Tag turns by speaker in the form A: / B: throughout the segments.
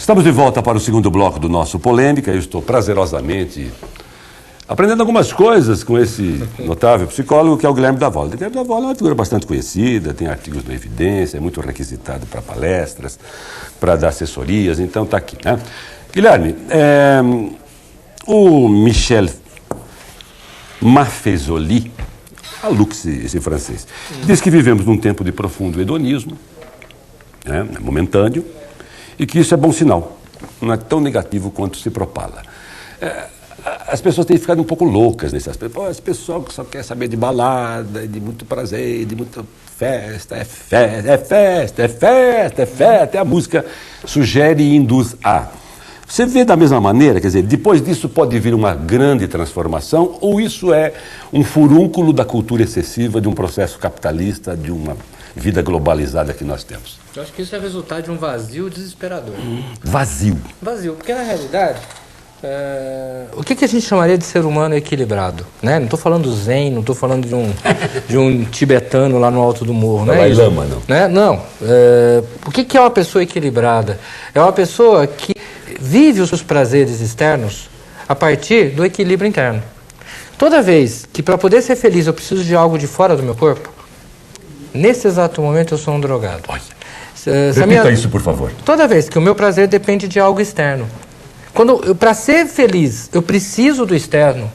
A: Estamos de volta para o segundo bloco do nosso Polêmica. Eu estou prazerosamente aprendendo algumas coisas com esse notável psicólogo que é o Guilherme Davola. O Guilherme Davola é uma figura bastante conhecida, tem artigos na Evidência, é muito requisitado para palestras, para dar assessorias, então está aqui, né? Guilherme, o Michel Maffezoli, a Lux, esse francês, diz que vivemos num tempo de profundo hedonismo, né, momentâneo, e que isso é bom sinal, não é tão negativo quanto se propala. As pessoas têm ficado um pouco loucas nesse aspecto. Pô, esse pessoal que só quer saber de balada, de muito prazer, de muita festa, é festa, é festa, é festa, é festa. Até a música sugere e induz a. Você vê da mesma maneira, quer dizer, depois disso pode vir uma grande transformação, ou isso é um furúnculo da cultura excessiva, de um processo capitalista, de uma vida globalizada que nós temos?
B: Eu acho que isso é resultado de um vazio desesperador.
A: Vazio.
B: Vazio, porque na realidade, o que a gente chamaria de ser humano equilibrado? Né? Não estou falando do zen, não estou falando de um tibetano lá no alto do morro.
A: Não é lama, não.
B: Né? Não. O que é uma pessoa equilibrada? É uma pessoa que vive os seus prazeres externos a partir do equilíbrio interno. Toda vez que para poder ser feliz eu preciso de algo de fora do meu corpo, nesse exato momento eu sou um drogado.
A: Repita isso, por favor.
B: Toda vez que o meu prazer depende de algo externo. Para ser feliz, eu preciso do externo,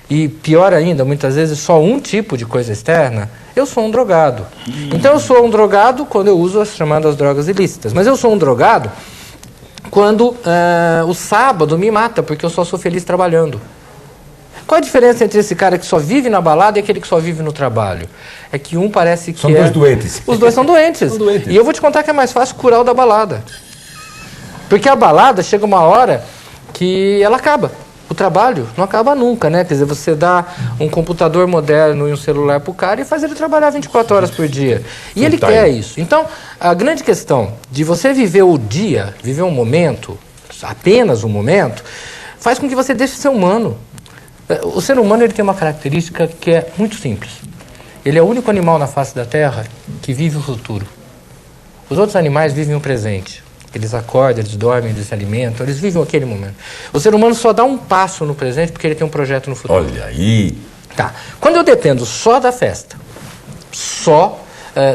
B: e pior ainda, muitas vezes só um tipo de coisa externa, eu sou um drogado. Então eu sou um drogado quando eu uso as chamadas drogas ilícitas. Mas eu sou um drogado quando o sábado me mata, porque eu só sou feliz trabalhando. Qual a diferença entre esse cara que só vive na balada e aquele que só vive no trabalho? É que um parece que
A: são dois doentes.
B: Os dois são doentes.
A: São doentes.
B: E eu vou te contar que é mais fácil curar o da balada. Porque a balada chega uma hora que ela acaba. O trabalho não acaba nunca, né? Quer dizer, você dá um computador moderno e um celular pro cara e faz ele trabalhar 24 horas por dia. E ele quer isso. Então, a grande questão de você viver o dia, viver um momento, apenas um momento, faz com que você deixe de ser humano. O ser humano ele tem uma característica que é muito simples. Ele é o único animal na face da Terra que vive o futuro. Os outros animais vivem o presente. Eles acordam, eles dormem, eles se alimentam, eles vivem aquele momento. O ser humano só dá um passo no presente porque ele tem um projeto no futuro.
A: Olha aí!
B: Tá. Quando eu dependo só da festa, só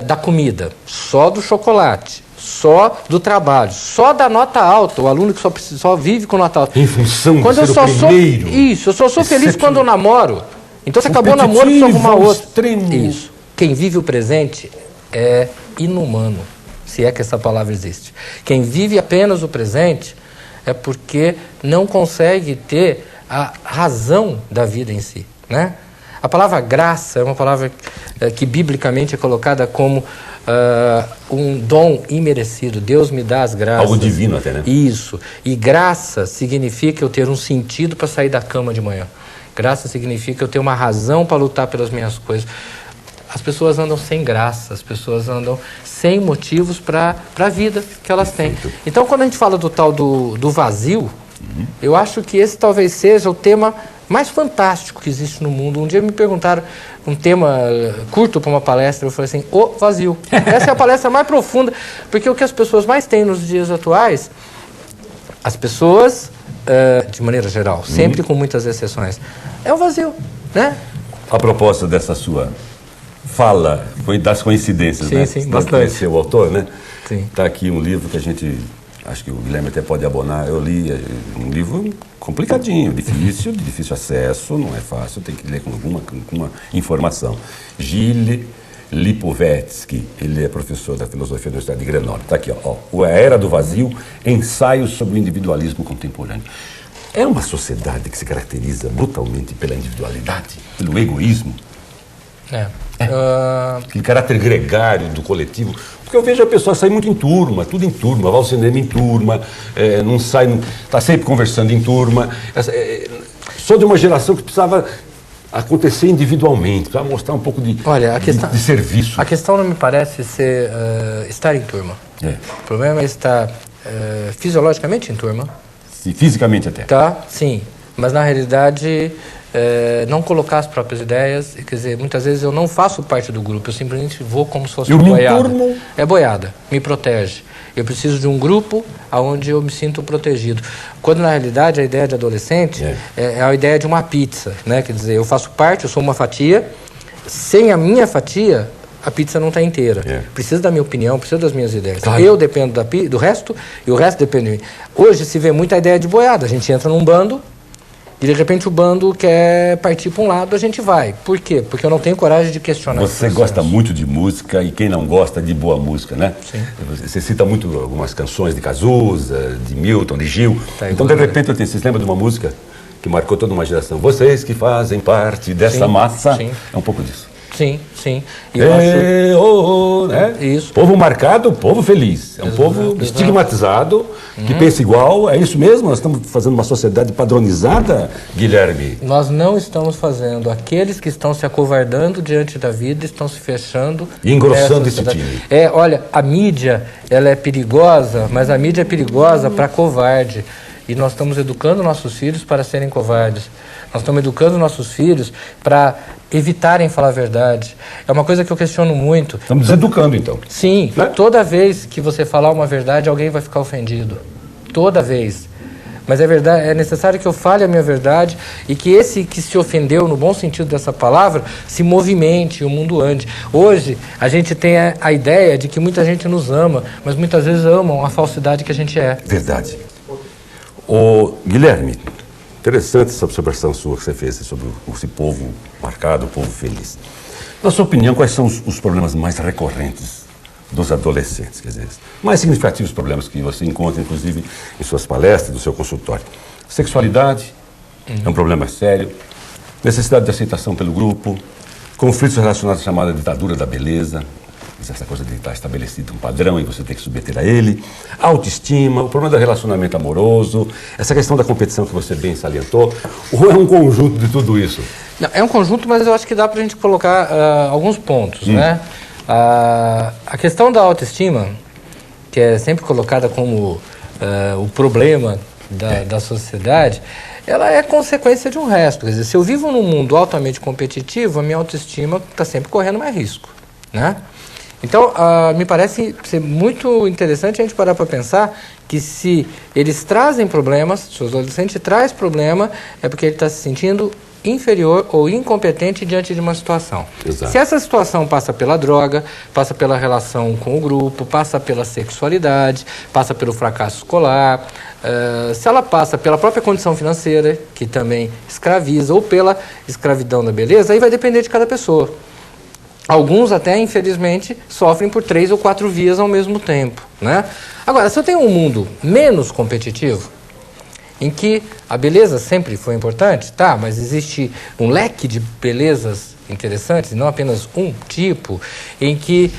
B: da comida, só do chocolate, só do trabalho, só da nota alta, o aluno que só vive com nota alta.
A: Em função
B: quando
A: de ser o primeiro.
B: Isso, eu só sou feliz quando eu namoro. Então se acabou o namoro, precisa arrumar outro.
A: Extremo.
B: Isso. Quem vive o presente é inumano, se é que essa palavra existe. Quem vive apenas o presente é porque não consegue ter a razão da vida em si, né? A palavra graça é uma palavra que biblicamente é colocada como um dom imerecido. Deus me dá as graças.
A: Algo divino até, né?
B: Isso. E graça significa eu ter um sentido para sair da cama de manhã. Graça significa eu ter uma razão para lutar pelas minhas coisas. As pessoas andam sem graça, as pessoas andam sem motivos para a vida que elas têm. Então, quando a gente fala do tal do vazio, eu acho que esse talvez seja o tema mais fantástico que existe no mundo. Um dia me perguntaram um tema curto para uma palestra, eu falei assim, o vazio. Essa é a palestra mais profunda, porque o que as pessoas mais têm nos dias atuais, as pessoas, de maneira geral, sempre com muitas exceções, é o vazio, né?
A: A propósito dessa sua fala, foi das coincidências,
B: sim,
A: né?
B: Sim,
A: bastante. Conhecer o autor, né?
B: Sim.
A: Está aqui um livro que a gente, acho que o Guilherme até pode abonar, eu li, um livro complicadinho, de difícil acesso, não é fácil, tem que ler com alguma informação. Gilles Lipovetsky, ele é professor da filosofia da Universidade de Grenoble. Está aqui, ó, A Era do Vazio, ensaios sobre o individualismo contemporâneo. É uma sociedade que se caracteriza brutalmente pela individualidade, pelo egoísmo. Aquele caráter gregário do coletivo. Porque eu vejo a pessoa sair muito em turma, tudo em turma, vai ao cinema em turma, não sai, está sempre conversando em turma. Sou de uma geração que precisava acontecer individualmente, precisava mostrar um pouco de serviço.
B: A questão não me parece ser estar em turma. O problema é estar fisiologicamente em turma.
A: Fisicamente até.
B: Tá, sim. mas na realidade não colocar as próprias ideias. Quer dizer, muitas vezes eu não faço parte do grupo, eu simplesmente vou como se fosse uma boiada. É boiada, me protege. Eu preciso de um grupo onde eu me sinto protegido. Quando, na realidade, a ideia de adolescente é a ideia de uma pizza, né? Quer dizer, eu faço parte, eu sou uma fatia, sem a minha fatia, a pizza não está inteira. Precisa da minha opinião, precisa das minhas ideias. Claro. Eu dependo do resto e o resto depende de mim. Hoje se vê muita ideia de boiada. A gente entra num bando e, de repente, o bando quer partir para um lado, a gente vai. Por quê? Porque eu não tenho coragem de questionar.
A: Você gosta muito de música e quem não gosta de boa música, né?
B: Sim.
A: Você cita muito algumas canções de Cazuza, de Milton, de Gil.
B: Tá,
A: então, de repente, vocês lembram de uma música que marcou toda uma geração? Vocês que fazem parte dessa massa.
B: Sim.
A: É um pouco disso.
B: Sim, sim. E eu acho...
A: né?
B: Isso.
A: Povo marcado, povo feliz. É um povo estigmatizado, que pensa igual. É isso mesmo? Nós estamos fazendo uma sociedade padronizada, Guilherme?
B: Nós não estamos fazendo. Aqueles que estão se acovardando diante da vida estão se fechando.
A: E engrossando esse time.
B: Olha, a mídia, ela é perigosa, mas a mídia é perigosa para covarde. E nós estamos educando nossos filhos para serem covardes. Nós estamos educando nossos filhos para evitarem falar a verdade. É uma coisa que eu questiono muito.
A: Estamos deseducando, então.
B: Sim. Né? Toda vez que você falar uma verdade, alguém vai ficar ofendido. Toda vez. Mas é verdade, é necessário que eu fale a minha verdade e que esse que se ofendeu, no bom sentido dessa palavra, se movimente, o mundo ande. Hoje, a gente tem a ideia de que muita gente nos ama, mas muitas vezes amam a falsidade que a gente é.
A: Verdade. Ô, Guilherme, interessante essa observação sua que você fez sobre esse povo marcado, o povo feliz. Na sua opinião, quais são os problemas mais recorrentes dos adolescentes? Quer dizer, mais significativos problemas que você encontra, inclusive, em suas palestras, no seu consultório? Sexualidade é um problema sério, necessidade de aceitação pelo grupo, conflitos relacionados à chamada ditadura da beleza, essa coisa de estar estabelecido um padrão e você tem que submeter a ele, autoestima, o problema do relacionamento amoroso, essa questão da competição que você bem salientou, ou é um conjunto de tudo isso?
B: Não, é um conjunto, mas eu acho que dá para a gente colocar alguns pontos, né? A questão da autoestima, que é sempre colocada como o problema da sociedade, ela é consequência de um resto. Quer dizer, se eu vivo num mundo altamente competitivo, a minha autoestima está sempre correndo mais risco, né? Então, me parece ser muito interessante a gente parar para pensar que se eles trazem problemas, se o adolescente traz problema, é porque ele está se sentindo inferior ou incompetente diante de uma situação.
A: Exato.
B: Se essa situação passa pela droga, passa pela relação com o grupo, passa pela sexualidade, passa pelo fracasso escolar, se ela passa pela própria condição financeira, que também escraviza, ou pela escravidão da beleza, aí vai depender de cada pessoa. Alguns até, infelizmente, sofrem por 3 ou 4 vias ao mesmo tempo, né? Agora, se eu tenho um mundo menos competitivo, em que a beleza sempre foi importante, tá, mas existe um leque de belezas interessantes, não apenas um tipo, em que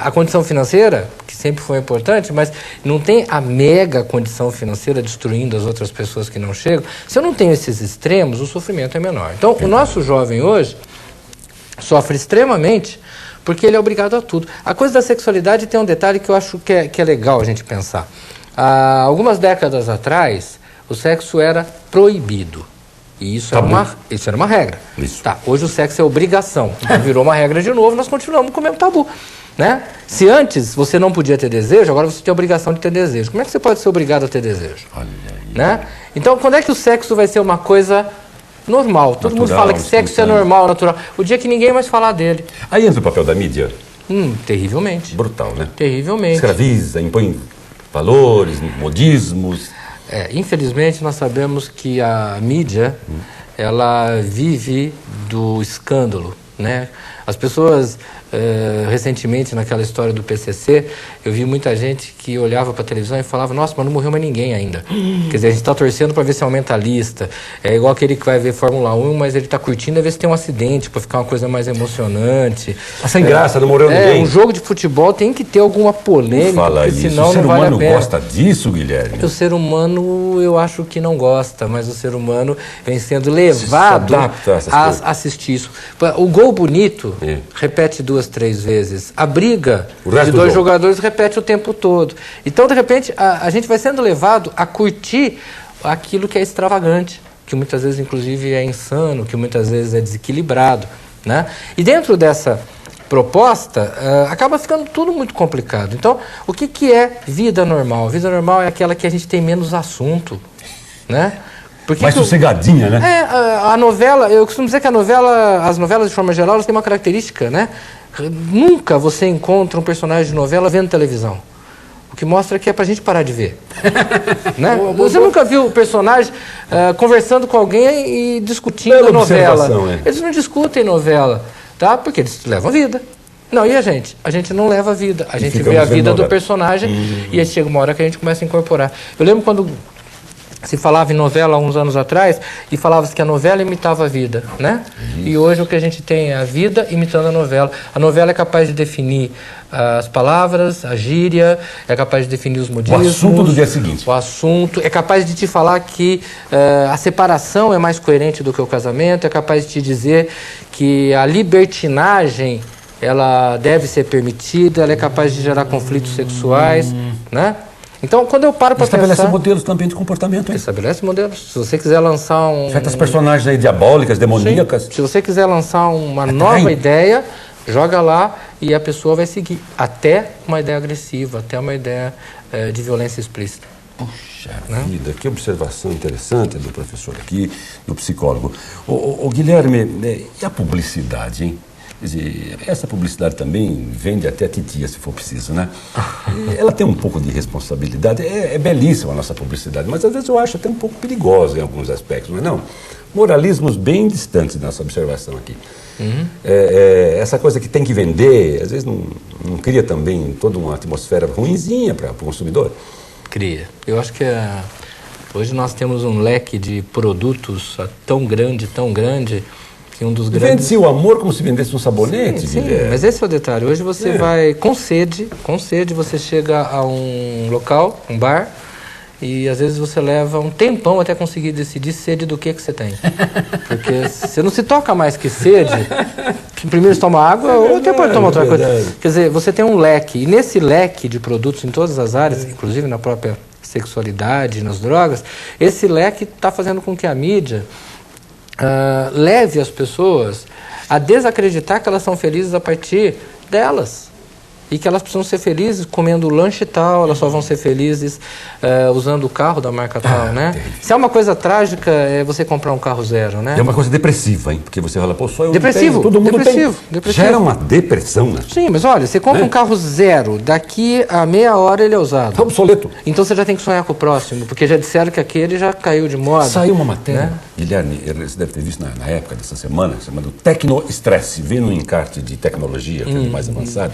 B: a condição financeira, que sempre foi importante, mas não tem a mega condição financeira destruindo as outras pessoas que não chegam. Se eu não tenho esses extremos, o sofrimento é menor. Então, o nosso jovem hoje sofre extremamente porque ele é obrigado a tudo. A coisa da sexualidade tem um detalhe que eu acho que é legal a gente pensar. Há algumas décadas atrás, o sexo era proibido. E isso era uma regra.
A: Isso.
B: Tá, hoje o sexo é obrigação. Então virou uma regra de novo, nós continuamos com o mesmo tabu. Né? Se antes você não podia ter desejo, agora você tem a obrigação de ter desejo. Como é que você pode ser obrigado a ter desejo?
A: Olha aí.
B: Né? Então, quando é que o sexo vai ser uma coisa normal? Todo mundo fala que sexo é normal, natural. O dia que ninguém mais falar dele.
A: Aí entra o papel da mídia.
B: Terrivelmente.
A: Brutal, né?
B: Terrivelmente.
A: Escraviza, impõe valores, modismos.
B: Infelizmente, nós sabemos que a mídia, ela vive do escândalo, né? As pessoas, recentemente, naquela história do PCC, eu vi muita gente que olhava para a televisão e falava, nossa, mas não morreu mais ninguém ainda. Quer dizer, a gente está torcendo para ver se aumenta a lista. É igual aquele que vai ver Fórmula 1, mas ele está curtindo a ver se tem um acidente, para ficar uma coisa mais emocionante.
A: Sem graça, não morreu ninguém.
B: Um jogo de futebol tem que ter alguma polêmica,
A: fala
B: porque
A: isso.
B: Senão não vale a pena.
A: O ser humano gosta disso, Guilherme?
B: O ser humano, eu acho que não gosta, mas o ser humano vem sendo levado a assistir isso. O gol bonito repete 2, 3 vezes. A briga de 2 jogadores repete o tempo todo. Então, de repente, a gente vai sendo levado a curtir aquilo que é extravagante, que muitas vezes, inclusive, é insano, que muitas vezes é desequilibrado, né? E dentro dessa proposta, acaba ficando tudo muito complicado. Então, o que é vida normal? Vida normal é aquela que a gente tem menos assunto, né? Porque
A: mais sossegadinha, né?
B: a novela, eu costumo dizer que as novelas, de forma geral, elas têm uma característica, né? Nunca você encontra um personagem de novela vendo televisão. O que mostra que é pra gente parar de ver. Né? Você nunca viu o personagem conversando com alguém e discutindo a novela. Eles não discutem novela, tá? Porque eles levam a vida. Não, e a gente? A gente não leva a vida. A gente vê a vida do personagem e aí chega uma hora que a gente começa a incorporar. Eu lembro quando se falava em novela há uns anos atrás e falava-se que a novela imitava a vida, né? E hoje o que a gente tem é a vida imitando a novela. A novela é capaz de definir as palavras, a gíria, é capaz de definir os modismos.
A: O assunto do dia seguinte.
B: O assunto, é capaz de te falar que a separação é mais coerente do que o casamento, é capaz de te dizer que a libertinagem ela deve ser permitida, ela é capaz de gerar conflitos sexuais, né? Então, quando eu paro para pensar...
A: Estabelece modelos também de comportamento, hein?
B: Estabelece modelos. Se você quiser lançar
A: certas personagens aí diabólicas, demoníacas...
B: Sim. Se você quiser lançar uma nova ideia, joga lá e a pessoa vai seguir. Até uma ideia agressiva, até uma ideia de violência explícita.
A: Puxa vida, que observação interessante do professor aqui, do psicólogo. Ô Guilherme, e a publicidade, hein? Quer dizer, essa publicidade também vende até a titia, se for preciso, né? Ela tem um pouco de responsabilidade. É belíssima a nossa publicidade, mas às vezes eu acho até um pouco perigosa em alguns aspectos, mas não. Moralismos bem distantes da nossa observação aqui. Essa coisa que tem que vender, às vezes não cria também toda uma atmosfera ruinzinha para o consumidor?
B: Cria. Eu acho que hoje nós temos um leque de produtos tão grande, um dos grandes...
A: Vende-se o amor como se vendesse um sabonete?
B: Sim, mas esse é o detalhe. Hoje você vai com sede, você chega a um local, um bar, e às vezes você leva um tempão até conseguir decidir sede do que você tem. Porque você não se toca mais que sede, primeiro você toma água ou até pode tomar outra coisa. Quer dizer, você tem um leque, e nesse leque de produtos em todas as áreas, inclusive na própria sexualidade, nas drogas, esse leque está fazendo com que a mídia leve as pessoas a desacreditar que elas são felizes a partir delas. E que elas precisam ser felizes comendo lanche tal, elas só vão ser felizes usando o carro da marca tal, né? Se é uma coisa trágica, é você comprar um carro zero, né?
A: É uma coisa depressiva, hein? Porque você fala, pô, só eu
B: depressivo,
A: tenho, todo mundo
B: depressivo.
A: Gera uma depressão, né?
B: Sim, mas olha, você compra um carro zero, daqui a meia hora ele é usado.
A: É obsoleto.
B: Então você já tem que sonhar com o próximo, porque já disseram que aquele já caiu de moda.
A: Saiu uma matéria, né? Guilherme, você deve ter visto na época dessa semana, chamada Tecnoestresse, vem no encarte de tecnologia, que é mais avançado.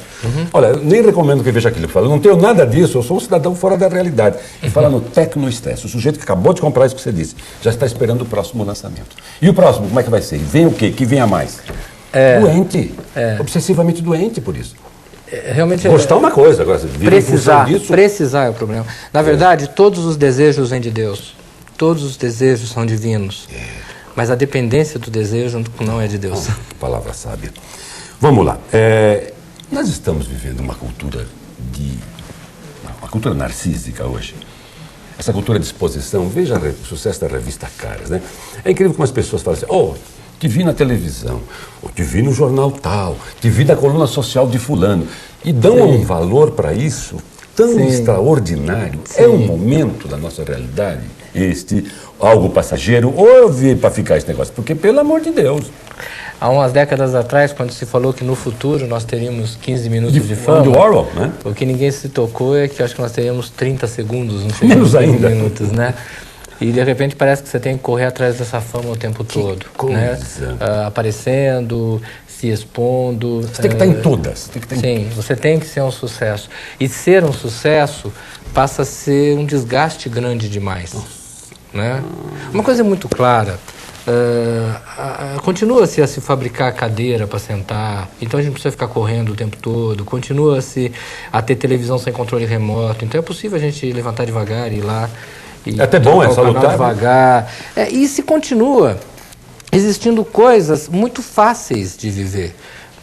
A: Olha, eu nem recomendo que veja aquilo que fala. Eu não tenho nada disso, eu sou um cidadão fora da realidade. E fala no tecnoestresse. O sujeito que acabou de comprar isso que você disse, já está esperando o próximo lançamento. E o próximo, como é que vai ser? Vem o quê? Que venha mais? Doente. Obsessivamente doente por isso.
B: Realmente
A: gostar uma coisa, agora
B: precisar é o problema. Na verdade, todos os desejos vêm de Deus. Todos os desejos são divinos. Mas a dependência do desejo não é de Deus.
A: Palavra sábia. Vamos lá. Nós estamos vivendo uma cultura narcísica hoje. Essa cultura de exposição, veja o sucesso da revista Caras, né? É incrível como as pessoas falam assim, te vi na televisão, ou te vi no jornal tal, te vi na coluna social de fulano. E dão um valor para isso tão extraordinário. É um momento da nossa realidade, algo passageiro, ou eu vi para ficar esse negócio? Porque, pelo amor de Deus...
B: Há umas décadas atrás, quando se falou que no futuro nós teríamos 15 minutos de fama,
A: do Orwell, né?
B: O que ninguém se tocou é que acho que nós teríamos 30 segundos, não sei,
A: menos ainda.
B: minutos, né? E de repente parece que você tem que correr atrás dessa fama o tempo todo, né? Aparecendo, se expondo.
A: Você tem que estar em todas.
B: Sim, você tem que ser um sucesso. E ser um sucesso passa a ser um desgaste grande demais, né? Uma coisa muito clara. Continua-se a se fabricar cadeira para sentar, então a gente precisa ficar correndo o tempo todo, continua-se a ter televisão sem controle remoto, então é possível a gente levantar devagar e ir lá e
A: até bom, é salutar
B: devagar. E se continua existindo coisas muito fáceis de viver,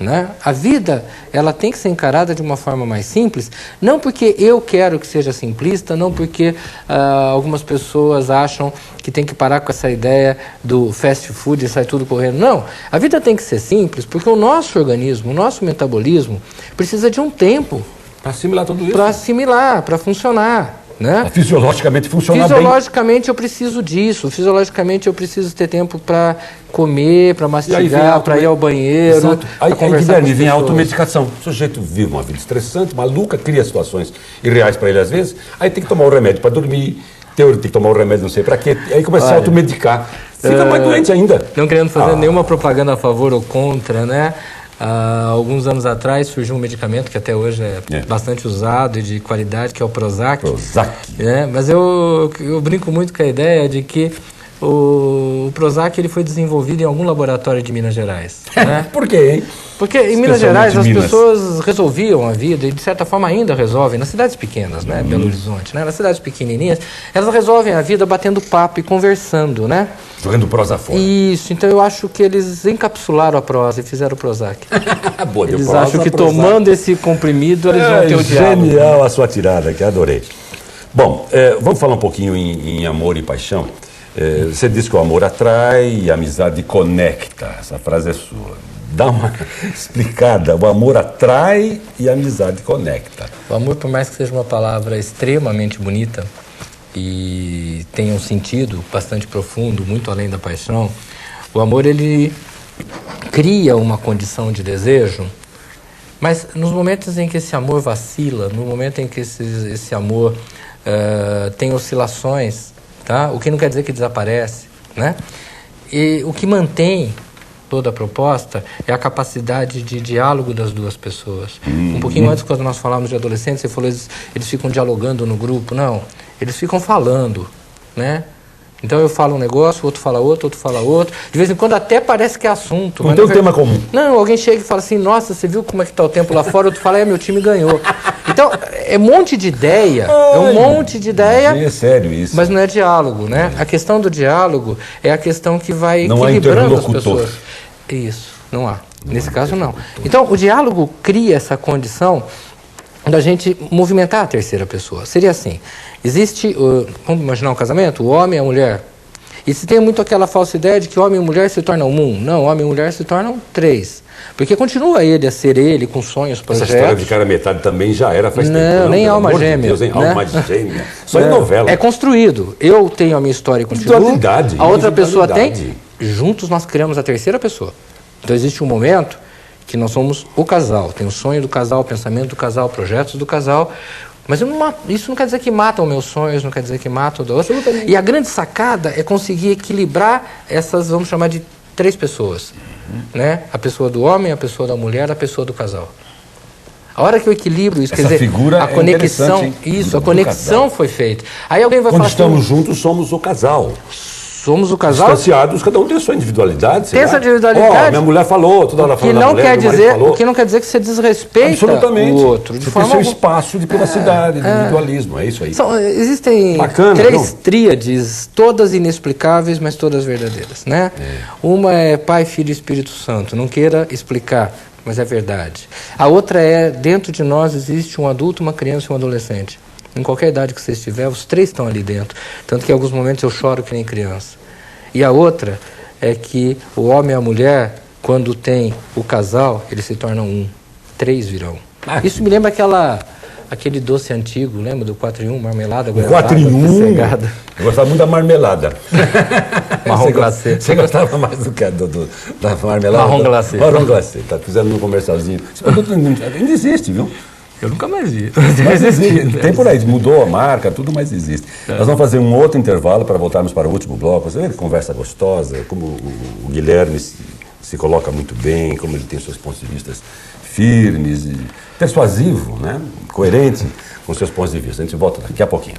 B: né? A vida, ela tem que ser encarada de uma forma mais simples, não porque eu quero que seja simplista, não porque algumas pessoas acham que tem que parar com essa ideia do fast food e sai tudo correndo. Não, a vida tem que ser simples porque o nosso organismo, o nosso metabolismo precisa de um tempo
A: para assimilar tudo isso.
B: Para assimilar, para funcionar. Né?
A: Fisiologicamente funcionar
B: Fisiologicamente eu preciso disso, fisiologicamente eu preciso ter tempo para comer, para mastigar, para ir ao banheiro.
A: Aí Guilherme, vem a automedicação. O sujeito vive uma vida estressante, maluca, cria situações irreais para ele às vezes, aí tem que tomar o remédio para dormir, tem que tomar o remédio não sei para quê, aí começa a se automedicar. Fica mais doente ainda.
B: Não querendo fazer nenhuma propaganda a favor ou contra, né? Alguns anos atrás surgiu um medicamento que até hoje é bastante usado e de qualidade, que é o Prozac. Mas eu brinco muito com a ideia de que o Prozac ele foi desenvolvido em algum laboratório de Minas Gerais. Né?
A: Por quê, hein?
B: Porque em Minas Gerais as pessoas resolviam a vida e de certa forma ainda resolvem, nas cidades pequenas, né? Belo Horizonte, né? Nas cidades pequenininhas, elas resolvem a vida batendo papo e conversando, né?
A: Jogando prosa fora.
B: Isso, então eu acho que eles encapsularam a prosa e fizeram o Prozac.
A: Boa,
B: eles acham que tomando esse comprimido eles vão ter o diálogo.
A: Genial a sua tirada, que adorei. Bom, vamos falar um pouquinho em amor e paixão. Você diz que o amor atrai e a amizade conecta. Essa frase é sua. Dá uma explicada. O amor atrai e a amizade conecta.
B: O amor, por mais que seja uma palavra extremamente bonita e tenha um sentido bastante profundo, muito além da paixão, o amor ele cria uma condição de desejo, mas nos momentos em que esse amor vacila, no momento em que esse amor tem oscilações, tá? O que não quer dizer que desaparece, né? E o que mantém toda a proposta é a capacidade de diálogo das duas pessoas. Um pouquinho antes, quando nós falávamos de adolescentes, você falou eles ficam dialogando no grupo. Não, eles ficam falando, né? Então eu falo um negócio, o outro fala outro, outro fala outro. De vez em quando até parece que é assunto.
A: Não tem um tema comum.
B: Não, alguém chega e fala assim, nossa, você viu como é que está o tempo lá fora? O outro fala, meu time ganhou. Então, é um monte de ideia,
A: É sério isso.
B: Mas não é diálogo, né? A questão do diálogo é a questão que vai equilibrando as pessoas. Isso, não há. Nesse caso, não. Então, o diálogo cria essa condição da gente movimentar a terceira pessoa. Seria assim, existe, vamos imaginar um casamento, o homem e a mulher. E se tem muito aquela falsa ideia de que homem e mulher se tornam um. Não, homem e mulher se tornam três. Porque continua ele a ser ele, com sonhos, projetos.
A: Essa história de cara metade também já era faz tempo.
B: Não, nem alma gêmea.
A: Deus, hein? Alma gêmea. Só em novela.
B: É construído. Eu tenho a minha história e continuo. A outra pessoa tem. Juntos nós criamos a terceira pessoa. Então existe um momento que nós somos o casal. Tem o sonho do casal, o pensamento do casal, projetos do casal. Mas isso não quer dizer que matam meus sonhos, não quer dizer que matam do outro. E a grande sacada é conseguir equilibrar essas, vamos chamar de três pessoas. Né? A pessoa do homem, a pessoa da mulher, a pessoa do casal. A hora que eu equilibro isso, quer dizer, a conexão, a conexão foi feita. Aí alguém vai falar assim,
A: quando estamos juntos, somos o casal.
B: Somos o casal.
A: Distanciados, cada um tem a sua individualidade.
B: Tem essa individualidade.
A: Minha mulher falou, toda hora falando da mulher,
B: o que não quer dizer que você desrespeita o outro.
A: Você tem seu espaço de privacidade, de individualismo, é isso aí.
B: Existem três tríades, todas inexplicáveis, mas todas verdadeiras, né? Uma é Pai, Filho e Espírito Santo. Não queira explicar, mas é verdade. A outra é, dentro de nós existe um adulto, uma criança e um adolescente. Em qualquer idade que você estiver, os três estão ali dentro. Tanto que em alguns momentos eu choro que nem criança. E a outra é que o homem e a mulher, quando tem o casal, eles se tornam um. Três virão. Isso me lembra aquele doce antigo, lembra do 4 em 1, marmelada, goiabada,
A: 4 em 1?
B: Cegada.
A: Eu gostava muito da marmelada.
B: Marrom glacê.
A: Você gostava mais do que da marmelada?
B: Marrom glacê.
A: Marrom glacê. Tá fazendo um comercialzinho. Esse produto ainda existe, viu?
B: Eu nunca mais vi.
A: Mas existe. Tem por aí, mudou a marca, tudo, mas existe. Nós vamos fazer um outro intervalo para voltarmos para o último bloco. Você vê que conversa gostosa, como o Guilherme se coloca muito bem, como ele tem seus pontos de vista firmes, e persuasivo, né? Coerente com seus pontos de vista. A gente volta daqui a pouquinho.